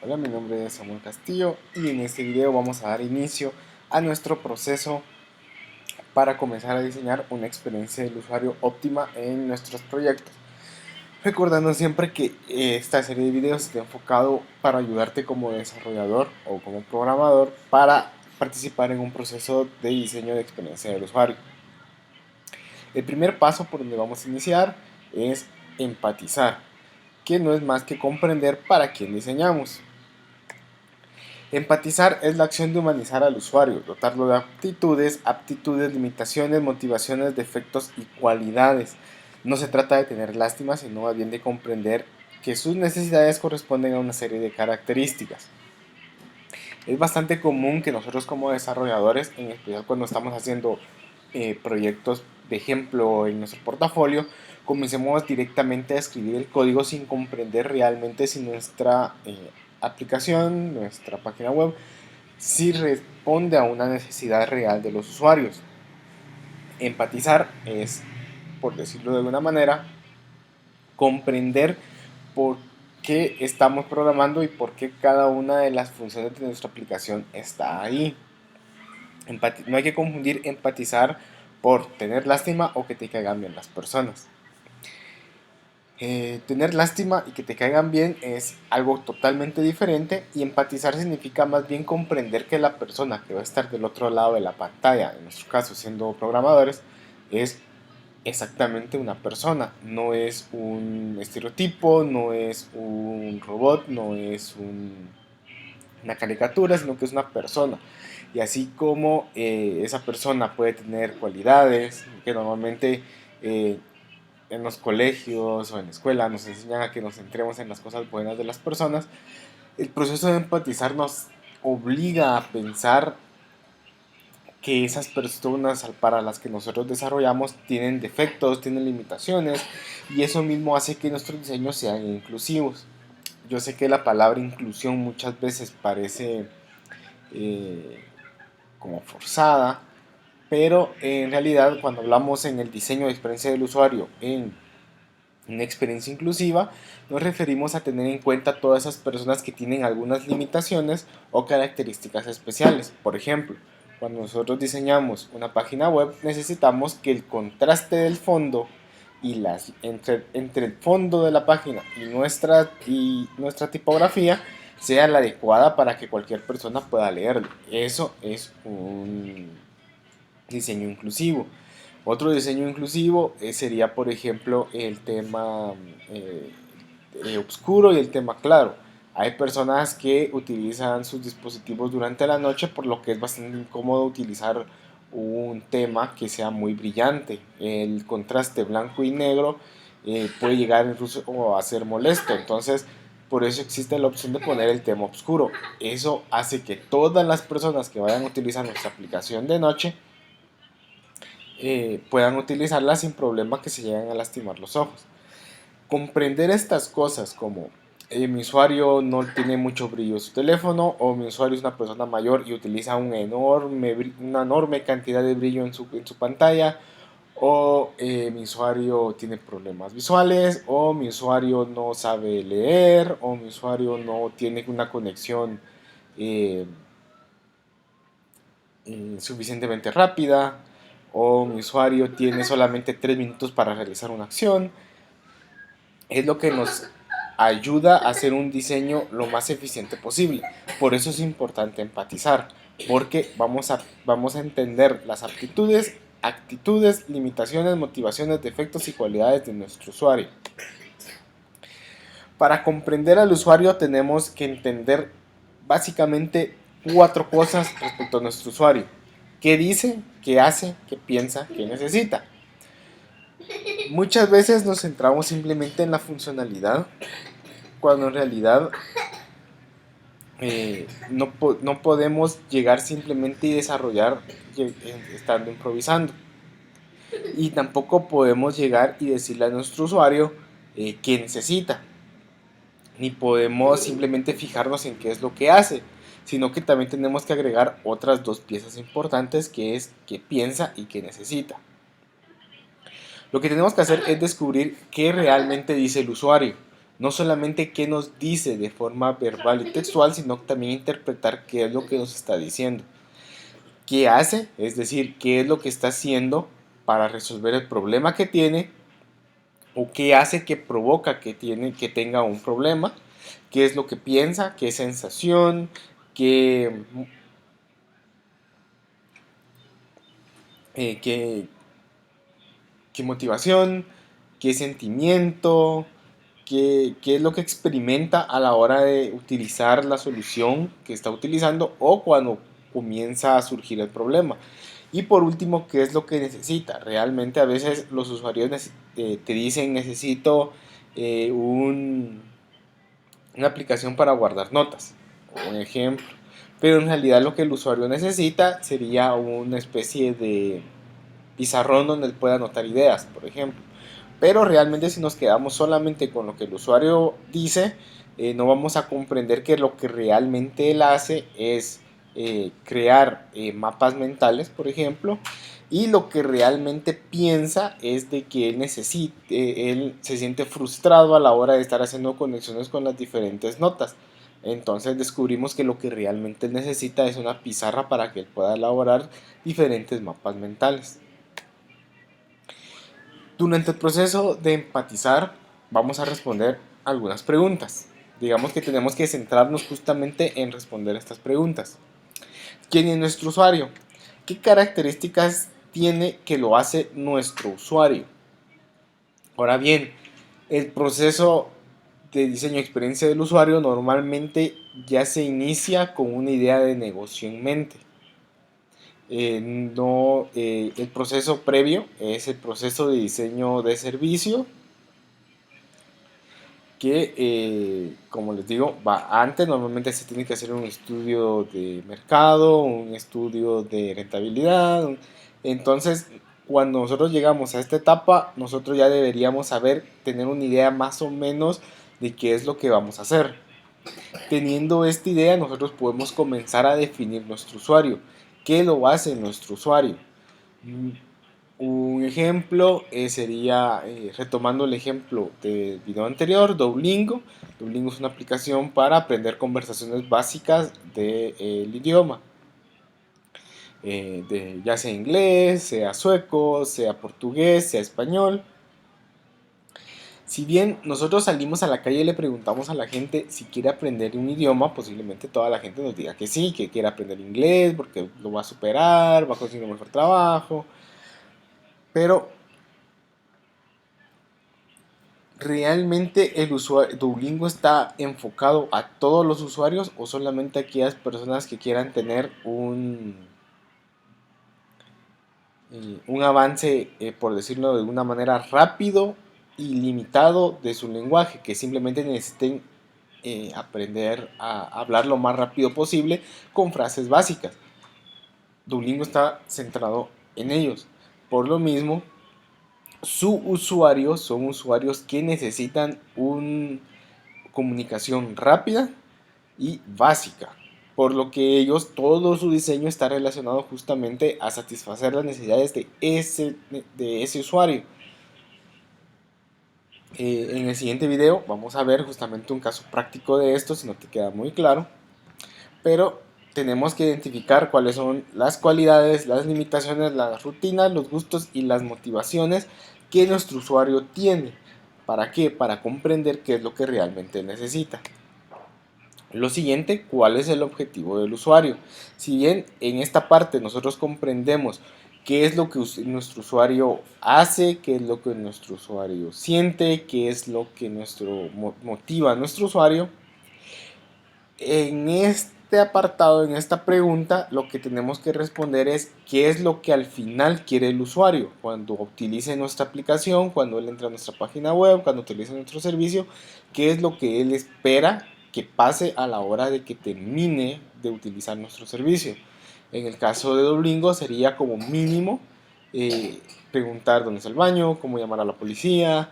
Hola, mi nombre es Samuel Castillo y en este video vamos a dar inicio a nuestro proceso para comenzar a diseñar una experiencia del usuario óptima en nuestros proyectos. Recordando siempre que esta serie de videos está enfocado para ayudarte como desarrollador o como programador para participar en un proceso de diseño de experiencia del usuario. El primer paso por donde vamos a iniciar es empatizar, que no es más que comprender para quién diseñamos. Empatizar es la acción de humanizar al usuario, dotarlo de aptitudes, limitaciones, motivaciones, defectos y cualidades. No se trata de tener lástima, sino más bien de comprender que sus necesidades corresponden a una serie de características. Es bastante común que nosotros como desarrolladores, en especial cuando estamos haciendo proyectos de ejemplo en nuestro portafolio, comencemos directamente a escribir el código sin comprender realmente si nuestra aplicación, nuestra página web, si responde a una necesidad real de los usuarios. Empatizar es, por decirlo de alguna manera, comprender por qué estamos programando y por qué cada una de las funciones de nuestra aplicación está ahí. No hay que confundir empatizar por tener lástima o que te caigan bien las personas. Tener lástima y que te caigan bien es algo totalmente diferente, y empatizar significa más bien comprender que la persona que va a estar del otro lado de la pantalla, en nuestro caso siendo programadores, es exactamente una persona, no es un estereotipo, no es un robot, no es una caricatura, sino que es una persona. Y así como esa persona puede tener cualidades que normalmente en los colegios o en la escuela nos enseñan a que nos centremos en las cosas buenas de las personas, el proceso de empatizar nos obliga a pensar que esas personas para las que nosotros desarrollamos tienen defectos, tienen limitaciones, y eso mismo hace que nuestros diseños sean inclusivos. Yo sé que la palabra inclusión muchas veces parece eh, como forzada, pero en realidad cuando hablamos en el diseño de experiencia del usuario en una experiencia inclusiva, nos referimos a tener en cuenta todas esas personas que tienen algunas limitaciones o características especiales. Por ejemplo, cuando nosotros diseñamos una página web, necesitamos que el contraste del fondo y entre el fondo de la página y nuestra tipografía sea la adecuada para que cualquier persona pueda leerlo. Eso es un diseño inclusivo. Otro diseño inclusivo sería, por ejemplo, el tema eh, oscuro y el tema claro. Hay personas que utilizan sus dispositivos durante la noche, por lo que es bastante incómodo utilizar un tema que sea muy brillante. El contraste blanco y negro puede llegar incluso a ser molesto. Entonces, por eso existe la opción de poner el tema oscuro. Eso hace que todas las personas que vayan a utilizar nuestra aplicación de noche puedan utilizarla sin problema que se lleguen a lastimar los ojos. Comprender estas cosas como mi usuario no tiene mucho brillo en su teléfono, o mi usuario es una persona mayor y utiliza una enorme cantidad de brillo en su pantalla, o mi usuario tiene problemas visuales, o mi usuario no sabe leer, o mi usuario no tiene una conexión eh, suficientemente rápida, o mi usuario tiene solamente 3 minutos para realizar una acción. Es lo que nos ayuda a hacer un diseño lo más eficiente posible. Por eso es importante empatizar, porque vamos a entender las aptitudes, actitudes, limitaciones, motivaciones, defectos y cualidades de nuestro usuario. Para comprender al usuario tenemos que entender básicamente 4 cosas respecto a nuestro usuario: qué dice, qué hace, qué piensa, qué necesita. Muchas veces nos centramos simplemente en la funcionalidad, cuando en realidad no podemos llegar simplemente y desarrollar estando improvisando. Y tampoco podemos llegar y decirle a nuestro usuario qué necesita. Ni podemos simplemente fijarnos en qué es lo que hace, sino que también tenemos que agregar otras 2 piezas importantes, que es qué piensa y qué necesita. Lo que tenemos que hacer es descubrir qué realmente dice el usuario. No solamente qué nos dice de forma verbal y textual, sino también interpretar qué es lo que nos está diciendo. ¿Qué hace? Es decir, qué es lo que está haciendo para resolver el problema que tiene, o qué hace que provoca que tenga un problema, qué es lo que piensa, qué sensación, qué, eh, qué, qué motivación, qué sentimiento, qué es lo que experimenta a la hora de utilizar la solución que está utilizando o cuando comienza a surgir el problema. Y por último, ¿qué es lo que necesita? Realmente a veces los usuarios te dicen necesito eh, un, una aplicación para guardar notas, un ejemplo. Pero en realidad lo que el usuario necesita sería una especie de pizarrón donde él pueda anotar ideas, por ejemplo. Pero realmente si nos quedamos solamente con lo que el usuario dice, no vamos a comprender que lo que realmente él hace es crear mapas mentales, por ejemplo, y lo que realmente piensa es de que él se siente frustrado a la hora de estar haciendo conexiones con las diferentes notas. Entonces descubrimos que lo que realmente él necesita es una pizarra para que él pueda elaborar diferentes mapas mentales. Durante el proceso de empatizar vamos a responder algunas preguntas. Digamos que tenemos que centrarnos justamente en responder estas preguntas. ¿Quién es nuestro usuario? ¿Qué características tiene que lo hace nuestro usuario? Ahora bien, el proceso de diseño de experiencia del usuario normalmente ya se inicia con una idea de negocio en mente. No, el proceso previo es el proceso de diseño de servicio que, como les digo, va antes. Normalmente se tiene que hacer un estudio de mercado, un estudio de rentabilidad. Entonces, cuando nosotros llegamos a esta etapa, nosotros ya deberíamos saber, tener una idea más o menos de qué es lo que vamos a hacer. Teniendo esta idea, nosotros podemos comenzar a definir nuestro usuario. ¿Qué lo hace nuestro usuario? Un ejemplo sería, retomando el ejemplo del video anterior, Duolingo. Duolingo es una aplicación para aprender conversaciones básicas del idioma, ya sea inglés, sea sueco, sea portugués, sea español. Si bien nosotros salimos a la calle y le preguntamos a la gente si quiere aprender un idioma, posiblemente toda la gente nos diga que sí, que quiere aprender inglés porque lo va a superar, va a conseguir un mejor trabajo. Pero ¿realmente el usuario Duolingo está enfocado a todos los usuarios o solamente a aquellas personas que quieran tener un avance, por decirlo de una manera, rápido y limitado de su lenguaje, que simplemente necesiten aprender a hablar lo más rápido posible con frases básicas? Duolingo está centrado en ellos. Por lo mismo, su usuario son usuarios que necesitan una comunicación rápida y básica, por lo que ellos, todo su diseño está relacionado justamente a satisfacer las necesidades de ese usuario. En el siguiente video vamos a ver justamente un caso práctico de esto, si no te queda muy claro, pero tenemos que identificar cuáles son las cualidades, las limitaciones, las rutinas, los gustos y las motivaciones que nuestro usuario tiene. ¿Para qué? Para comprender qué es lo que realmente necesita. Lo siguiente, ¿cuál es el objetivo del usuario? Si bien en esta parte nosotros comprendemos qué es lo que nuestro usuario hace, qué es lo que nuestro usuario siente, qué es lo que motiva a nuestro usuario, en este apartado, en esta pregunta, lo que tenemos que responder es qué es lo que al final quiere el usuario cuando utilice nuestra aplicación, cuando él entra a nuestra página web, cuando utilice nuestro servicio, qué es lo que él espera que pase a la hora de que termine de utilizar nuestro servicio. En el caso de Duolingo sería como mínimo preguntar dónde es el baño, cómo llamar a la policía,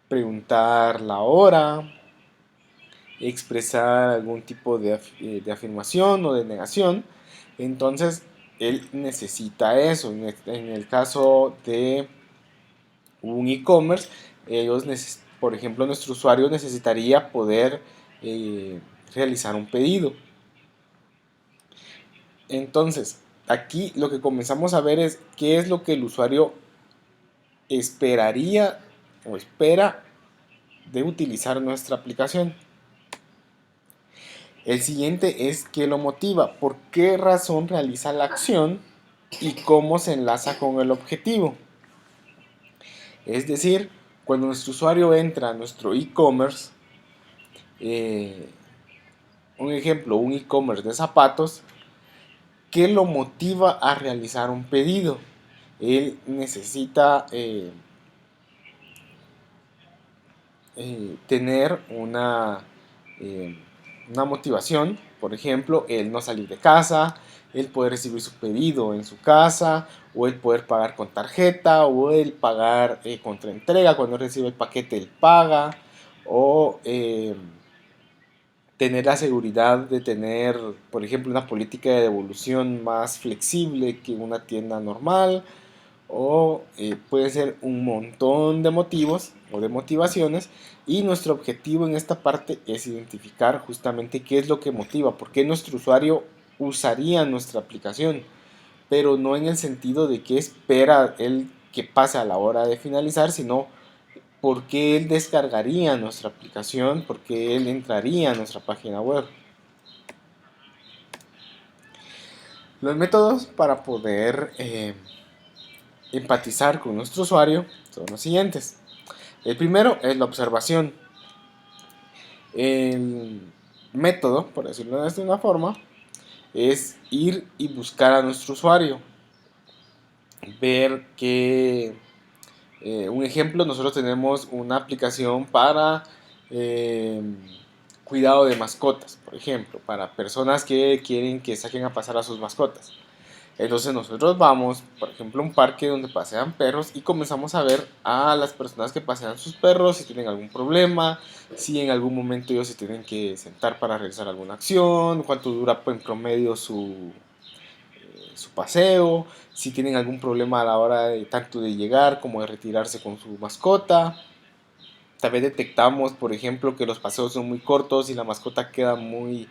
preguntar la hora, expresar algún tipo de afirmación o de negación. Entonces, él necesita eso. En el caso de un e-commerce, ellos por ejemplo, nuestro usuario necesitaría poder realizar un pedido. Entonces, aquí lo que comenzamos a ver es qué es lo que el usuario esperaría o espera de utilizar nuestra aplicación. El siguiente es qué lo motiva, por qué razón realiza la acción y cómo se enlaza con el objetivo. Es decir, cuando nuestro usuario entra a nuestro e-commerce, un ejemplo, un e-commerce de zapatos, ¿qué lo motiva a realizar un pedido? Él necesita tener una motivación, por ejemplo, el no salir de casa, el poder recibir su pedido en su casa, o el poder pagar con tarjeta, o el pagar contra entrega, cuando recibe el paquete él paga, o tener la seguridad de tener, por ejemplo, una política de devolución más flexible que una tienda normal, o puede ser un montón de motivos o de motivaciones, y nuestro objetivo en esta parte es identificar justamente qué es lo que motiva, por qué nuestro usuario usaría nuestra aplicación, pero no en el sentido de qué espera él que pase a la hora de finalizar, sino por qué él descargaría nuestra aplicación, por qué él entraría a nuestra página web. Los métodos para poder empatizar con nuestro usuario son los siguientes. El primero es la observación. El método, por decirlo de una forma, es ir y buscar a nuestro usuario. Ver que, un ejemplo, nosotros tenemos una aplicación para cuidado de mascotas, por ejemplo, para personas que quieren que saquen a pasar a sus mascotas. Entonces nosotros vamos, por ejemplo, a un parque donde pasean perros y comenzamos a ver a las personas que pasean sus perros, si tienen algún problema, si en algún momento ellos se tienen que sentar para realizar alguna acción, cuánto dura en promedio su paseo, si tienen algún problema a la hora de tanto de llegar como de retirarse con su mascota. También detectamos, por ejemplo, que los paseos son muy cortos y la mascota queda muy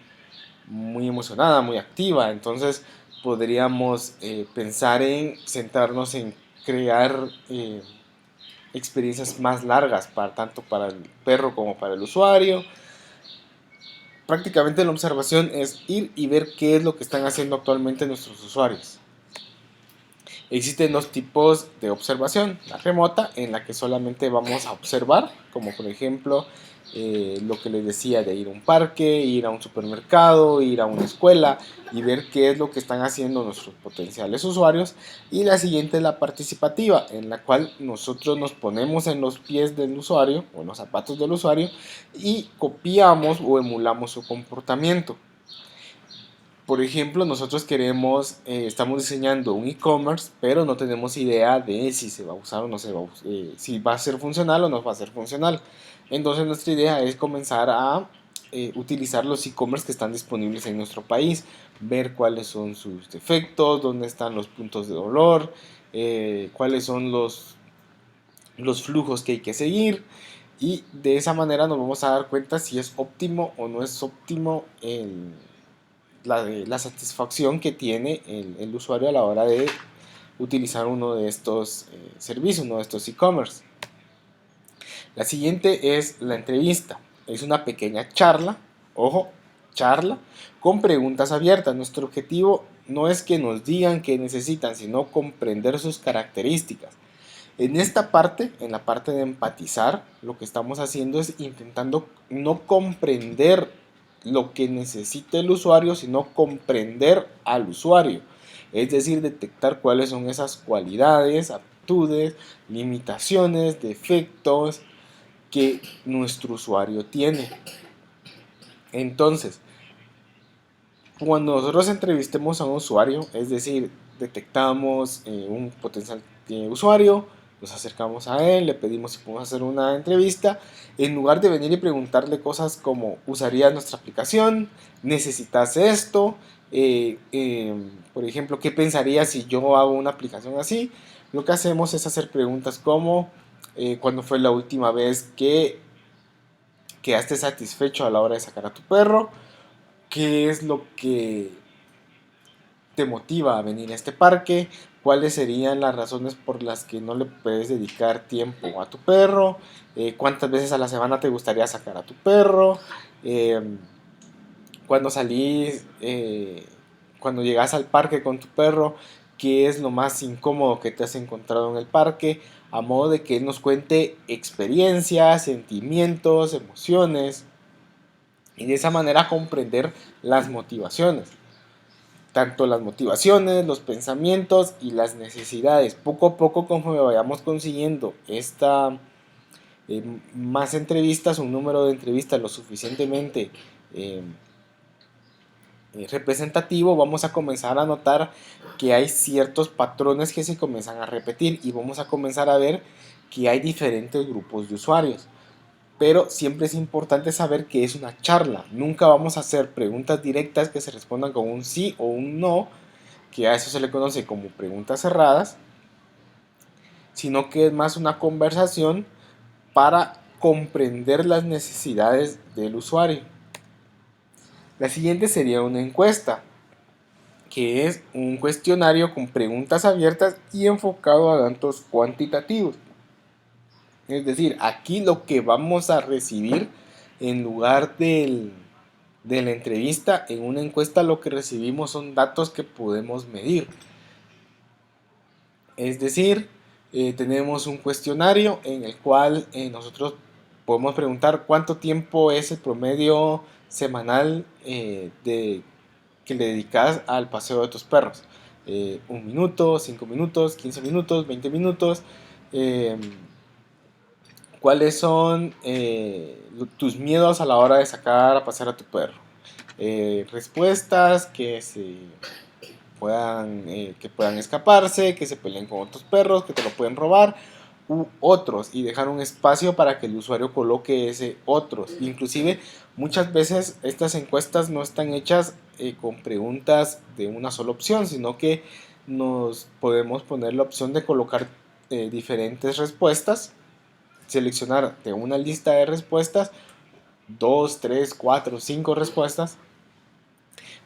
emocionada, muy activa. Entonces podríamos pensar en centrarnos en crear experiencias más largas, tanto para el perro como para el usuario. Prácticamente la observación es ir y ver qué es lo que están haciendo actualmente nuestros usuarios. Existen dos tipos de observación: la remota, en la que solamente vamos a observar, como por ejemplo lo que les decía de ir a un parque, ir a un supermercado, ir a una escuela y ver qué es lo que están haciendo nuestros potenciales usuarios. Y la siguiente es la participativa, en la cual nosotros nos ponemos en los pies del usuario o en los zapatos del usuario y copiamos o emulamos su comportamiento. Por ejemplo, nosotros estamos diseñando un e-commerce, pero no tenemos idea de si se va a usar o no se va a usar, si va a ser funcional o no va a ser funcional. Entonces nuestra idea es comenzar a utilizar los e-commerce que están disponibles en nuestro país, ver cuáles son sus defectos, dónde están los puntos de dolor, cuáles son los flujos que hay que seguir, y de esa manera nos vamos a dar cuenta si es óptimo o no es óptimo la satisfacción que tiene el usuario a la hora de utilizar uno de estos servicios, uno de estos e-commerce. La siguiente es la entrevista. Es una pequeña charla, ojo, charla, con preguntas abiertas. Nuestro objetivo no es que nos digan qué necesitan, sino comprender sus características. En esta parte, en la parte de empatizar, lo que estamos haciendo es intentando no comprender lo que necesita el usuario, sino comprender al usuario. Es decir, detectar cuáles son esas cualidades, aptitudes, limitaciones, defectos que nuestro usuario tiene. Entonces, cuando nosotros entrevistemos a un usuario, es decir, detectamos un potencial usuario, nos acercamos a él, le pedimos si podemos hacer una entrevista, en lugar de venir y preguntarle cosas como: ¿usarías nuestra aplicación? ¿Necesitas esto? Por ejemplo, ¿qué pensarías si yo hago una aplicación así? Lo que hacemos es hacer preguntas como: cuándo fue la última vez que quedaste satisfecho a la hora de sacar a tu perro, qué es lo que te motiva a venir a este parque, cuáles serían las razones por las que no le puedes dedicar tiempo a tu perro, cuántas veces a la semana te gustaría sacar a tu perro, eh, cuando salís, cuando llegas al parque con tu perro, qué es lo más incómodo que te has encontrado en el parque, a modo de que él nos cuente experiencias, sentimientos, emociones, y de esa manera comprender las motivaciones, tanto las motivaciones, los pensamientos y las necesidades. Poco a poco, conforme vayamos consiguiendo más entrevistas, un número de entrevistas lo suficientemente eh, representativo, vamos a comenzar a notar que hay ciertos patrones que se comienzan a repetir y vamos a comenzar a ver que hay diferentes grupos de usuarios. Pero siempre es importante saber que es una charla. Nunca vamos a hacer preguntas directas que se respondan con un sí o un no, que a eso se le conoce como preguntas cerradas, sino que es más una conversación para comprender las necesidades del usuario. La siguiente sería una encuesta, que es un cuestionario con preguntas abiertas y enfocado a datos cuantitativos. Es decir, aquí lo que vamos a recibir en lugar de la entrevista, en una encuesta lo que recibimos son datos que podemos medir. Es decir, tenemos un cuestionario en el cual nosotros podemos preguntar cuánto tiempo es el promedio semanal que le dedicas al paseo de tus perros. 1 minuto, 5 minutos, 15 minutos, 20 minutos. Eh, ¿Cuáles son tus miedos a la hora de sacar a pasear a tu perro? Respuestas que puedan escaparse, que se peleen con otros perros, que te lo pueden robar, u otros, y dejar un espacio para que el usuario coloque ese otros. Inclusive muchas veces estas encuestas no están hechas con preguntas de una sola opción, sino que nos podemos poner la opción de colocar diferentes respuestas, seleccionar de una lista de respuestas 2, 3, 4, 5 respuestas,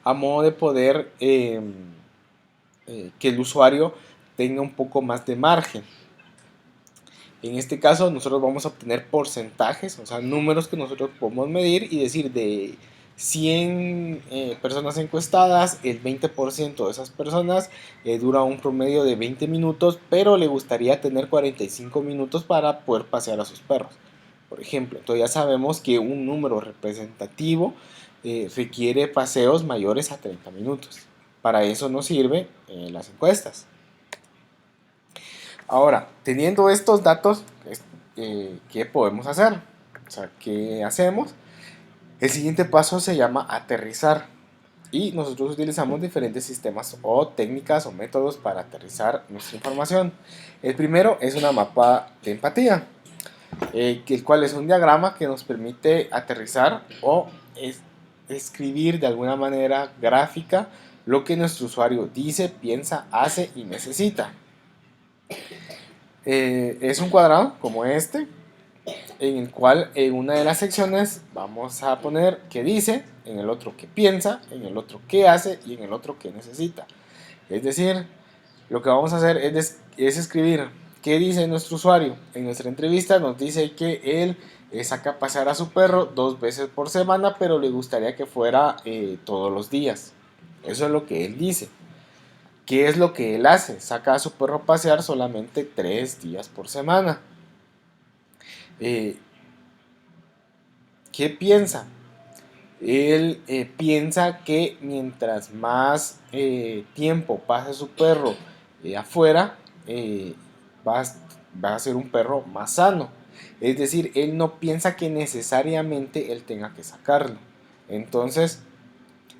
a modo de poder que el usuario tenga un poco más de margen. En este caso nosotros vamos a obtener porcentajes, o sea, números que nosotros podemos medir y decir de 100 personas encuestadas, el 20% de esas personas dura un promedio de 20 minutos, pero le gustaría tener 45 minutos para poder pasear a sus perros, por ejemplo. Entonces ya sabemos que un número representativo requiere paseos mayores a 30 minutos. Para eso nos sirven las encuestas. Ahora, teniendo estos datos, ¿qué podemos hacer? O sea, ¿qué hacemos? El siguiente paso se llama aterrizar. Y nosotros utilizamos diferentes sistemas o técnicas o métodos para aterrizar nuestra información. El primero es una mapa de empatía, el cual es un diagrama que nos permite aterrizar o escribir de alguna manera gráfica lo que nuestro usuario dice, piensa, hace y necesita. Es un cuadrado como este, en el cual en una de las secciones vamos a poner qué dice, en el otro qué piensa, en el otro qué hace y en el otro qué necesita. Es decir, lo que vamos a hacer es escribir qué dice nuestro usuario. En nuestra entrevista nos dice que él saca a pasear a su perro 2 veces por semana, pero le gustaría que fuera todos los días. Eso es lo que él dice. ¿Qué es lo que él hace? Saca a su perro a pasear solamente 3 días por semana. Eh, ¿Qué piensa? Él piensa que mientras más tiempo pase su perro afuera, va, a, va a ser un perro más sano. Es decir, él no piensa que necesariamente él tenga que sacarlo. Entonces,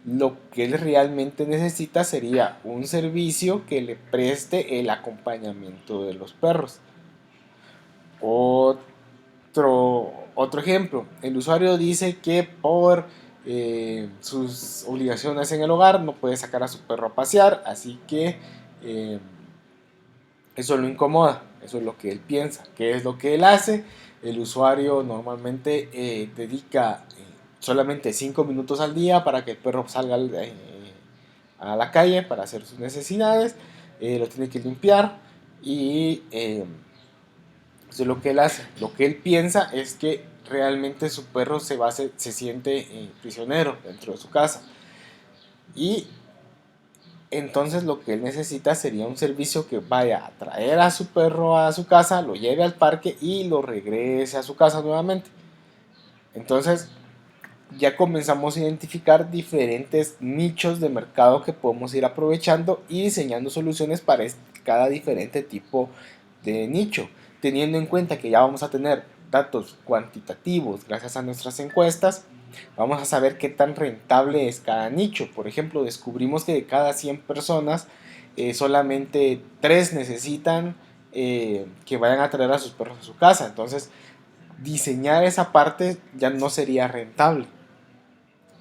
lo que él realmente necesita sería un servicio que le preste el acompañamiento de los perros. Otro ejemplo, el usuario dice que por sus obligaciones en el hogar no puede sacar a su perro a pasear, así que eso lo incomoda. Eso es lo que él piensa. ¿Qué es lo que él hace? El usuario normalmente dedica solamente 5 minutos al día para que el perro salga a la calle para hacer sus necesidades. Lo tiene que limpiar y eso es lo que él hace. Lo que él piensa es que realmente su perro se siente prisionero dentro de su casa. Y entonces lo que él necesita sería un servicio que vaya a traer a su perro a su casa, lo lleve al parque y lo regrese a su casa nuevamente. Entonces ya comenzamos a identificar diferentes nichos de mercado que podemos ir aprovechando y diseñando soluciones para cada diferente tipo de nicho, teniendo en cuenta que ya vamos a tener datos cuantitativos gracias a nuestras encuestas. Vamos a saber qué tan rentable es cada nicho. Por ejemplo, descubrimos que de cada 100 personas solamente 3 necesitan que vayan a traer a sus perros a su casa. Entonces diseñar esa parte ya no sería rentable,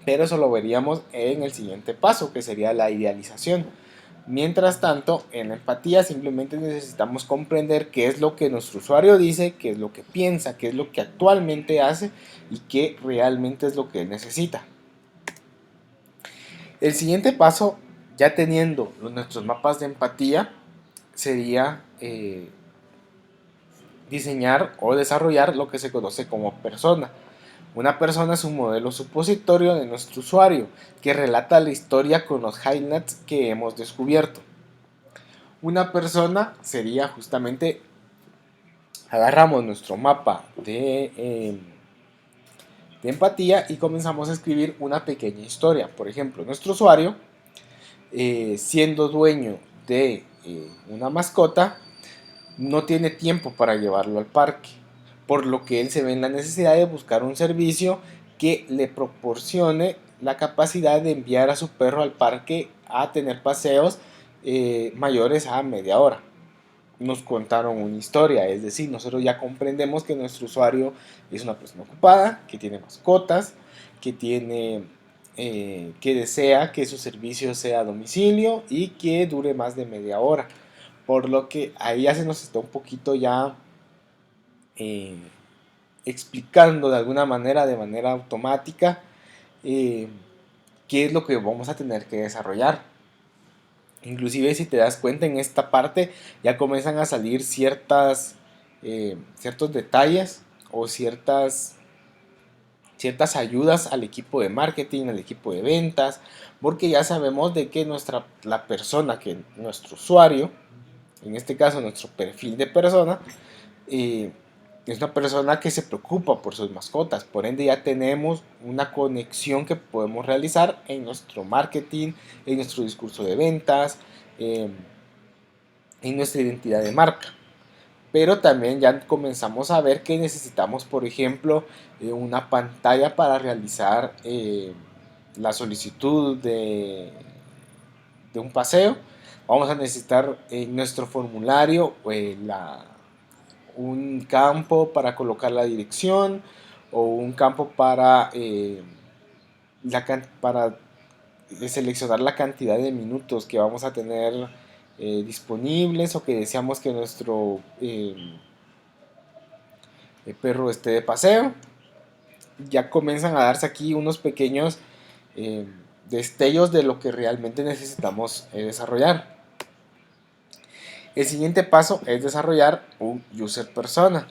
pero eso lo veríamos en el siguiente paso, que sería la idealización. Mientras tanto, en la empatía simplemente necesitamos comprender qué es lo que nuestro usuario dice, qué es lo que piensa, qué es lo que actualmente hace y qué realmente es lo que necesita. El siguiente paso, ya teniendo nuestros mapas de empatía, sería diseñar o desarrollar lo que se conoce como persona. Una persona es un modelo supositorio de nuestro usuario que relata la historia con los highlights que hemos descubierto. Una persona sería justamente, agarramos nuestro mapa de empatía y comenzamos a escribir una pequeña historia. Por ejemplo, nuestro usuario, siendo dueño de una mascota, no tiene tiempo para llevarlo al parque, por lo que él se ve en la necesidad de buscar un servicio que le proporcione la capacidad de enviar a su perro al parque a tener paseos mayores a media hora. Nos contaron una historia, es decir, nosotros ya comprendemos que nuestro usuario es una persona ocupada, que tiene mascotas, que desea que su servicio sea a domicilio y que dure más de media hora. Por lo que ahí ya se nos está un poquito ya eh, explicando de manera automática, eh, qué es lo que vamos a tener que desarrollar. Inclusive si te das cuenta en esta parte ya comienzan a salir ciertos detalles o ciertas ayudas al equipo de marketing, al equipo de ventas, porque ya sabemos de que la persona, que nuestro usuario, en este caso nuestro perfil de persona, eh, es una persona que se preocupa por sus mascotas. Por ende ya tenemos una conexión que podemos realizar en nuestro marketing, en nuestro discurso de ventas, eh, en nuestra identidad de marca. Pero también ya comenzamos a ver que necesitamos, por ejemplo, una pantalla para realizar la solicitud de un paseo. Vamos a necesitar en nuestro formulario un campo para colocar la dirección o un campo para seleccionar la cantidad de minutos que vamos a tener disponibles o que deseamos que nuestro perro esté de paseo. Ya comienzan a darse aquí unos pequeños eh, destellos de lo que realmente necesitamos desarrollar. El siguiente paso es desarrollar un user persona.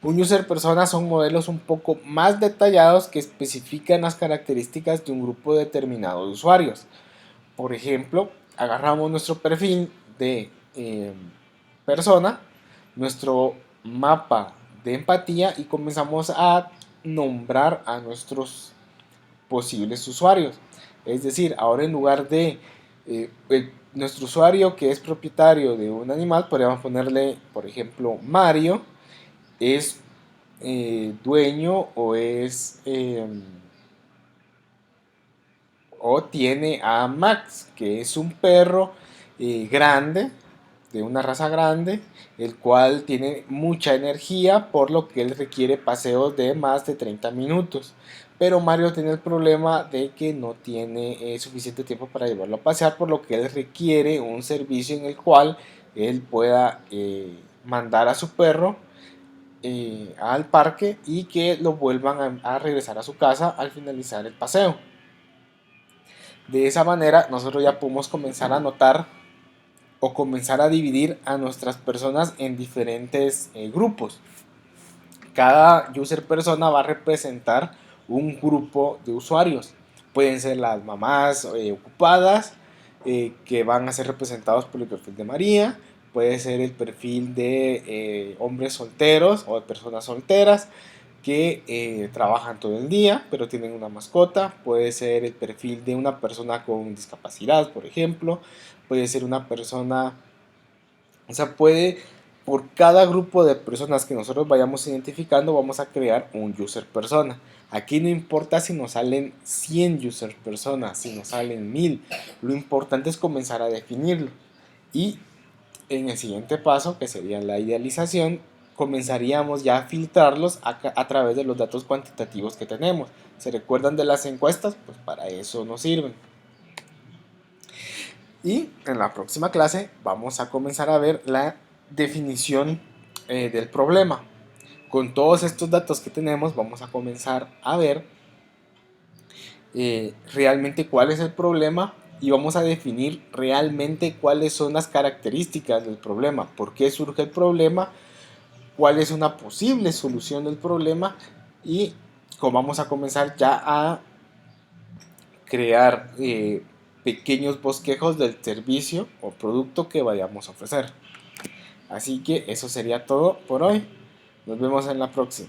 Un user persona son modelos un poco más detallados que especifican las características de un grupo determinado de usuarios. Por ejemplo, agarramos nuestro perfil de persona, nuestro mapa de empatía y comenzamos a nombrar a nuestros posibles usuarios. Es decir, ahora en lugar de nuestro usuario que es propietario de un animal, podríamos ponerle, por ejemplo, Mario, es dueño o tiene a Max, que es un perro grande, de una raza grande, el cual tiene mucha energía, por lo que él requiere paseos de más de 30 minutos. Pero Mario tiene el problema de que no tiene suficiente tiempo para llevarlo a pasear, por lo que él requiere un servicio en el cual él pueda mandar a su perro al parque y que lo vuelvan a regresar a su casa al finalizar el paseo. De esa manera nosotros ya podemos comenzar a notar o comenzar a dividir a nuestras personas en diferentes grupos. Cada user persona va a representar un grupo de usuarios. Pueden ser las mamás ocupadas, que van a ser representados por el perfil de María. Puede ser el perfil de hombres solteros o de personas solteras que trabajan todo el día pero tienen una mascota. Puede ser el perfil de una persona con discapacidad, por ejemplo. Puede ser una persona, o sea, por cada grupo de personas que nosotros vayamos identificando, vamos a crear un user persona. Aquí no importa si nos salen 100 user personas, si nos salen 1000. Lo importante es comenzar a definirlo. Y en el siguiente paso, que sería la idealización, comenzaríamos ya a filtrarlos a través de los datos cuantitativos que tenemos. ¿Se recuerdan de las encuestas? Pues para eso nos sirven. Y en la próxima clase vamos a comenzar a ver la definición del problema. Con todos estos datos que tenemos vamos a comenzar a ver realmente cuál es el problema y vamos a definir realmente cuáles son las características del problema, por qué surge el problema, cuál es una posible solución del problema y cómo vamos a comenzar ya a crear pequeños bosquejos del servicio o producto que vayamos a ofrecer. Así que eso sería todo por hoy. Nos vemos en la próxima.